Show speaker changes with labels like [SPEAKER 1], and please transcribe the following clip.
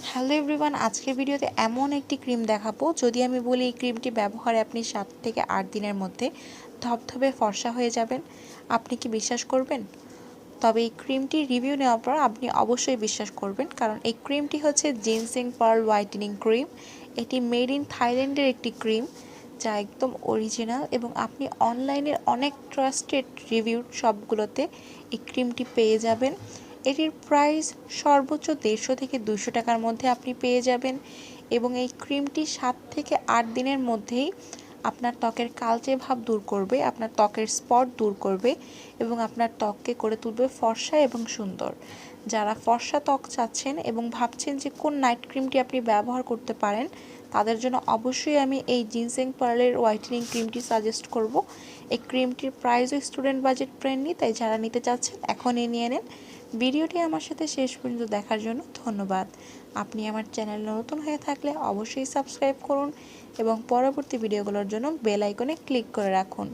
[SPEAKER 1] Hello everyone, আজকের ভিডিওতে এমন একটি ক্রিম দেখাবো, যদি আমি বলি এই ক্রিমটি ব্যবহারে আপনি 7 থেকে 8 দিনের মধ্যে ধবধবে ফর্সা হয়ে যাবেন, আপনি কি বিশ্বাস করবেন? তবে এই ক্রিমটির রিভিউ নেওয়ার পর আপনি অবশ্যই বিশ্বাস করবেন, কারণ এই ক্রিমটি হচ্ছে জিনসেং পার্ল হোয়াইটেনিং ক্রিম। এটি মেড ইন থাইল্যান্ডের একটি ক্রিম, যা একদম অরিজিনাল এবং আপনি অনলাইনের অনেক ট্রাস্টেড রিভিউ সবগুলোতে এই ক্রিমটি পেয়ে যাবেন। এটির প্রাইস সর্বোচ্চ 150 থেকে 200 টাকার মধ্যে আপনি পেয়ে যাবেন এবং এই ক্রিমটি 7 থেকে 8 দিনের মধ্যেই আপনার ত্বকের কালচে ভাব দূর করবে, আপনার ত্বকের স্পট দূর করবে এবং আপনার ত্বককে করে তুলবে ফর্সা এবং সুন্দর। যারা ফর্সা ত্বক চাচ্ছেন এবং ভাবছেন যে কোন নাইট ক্রিমটি আপনি ব্যবহার করতে পারেন, তাদের জন্য অবশ্যই আমি এই জিনসেং পার্লের হোয়াইটেনিং ক্রিমটি সাজেস্ট করব। এই ক্রিমটির প্রাইসও স্টুডেন্ট বাজেট ফ্রেন্ডলি, তাই যারা নিতে চাচ্ছেন এখনই নিয়ে নেন। ভিডিওটি আমার সাথে শেষ পর্যন্ত দেখার জন্য ধন্যবাদ। আপনি আমার চ্যানেল নতুন হয়ে থাকলে অবশ্যই সাবস্ক্রাইব করুন এবং পরবর্তী ভিডিওগুলোর জন্য বেল আইকনে ক্লিক করে রাখুন।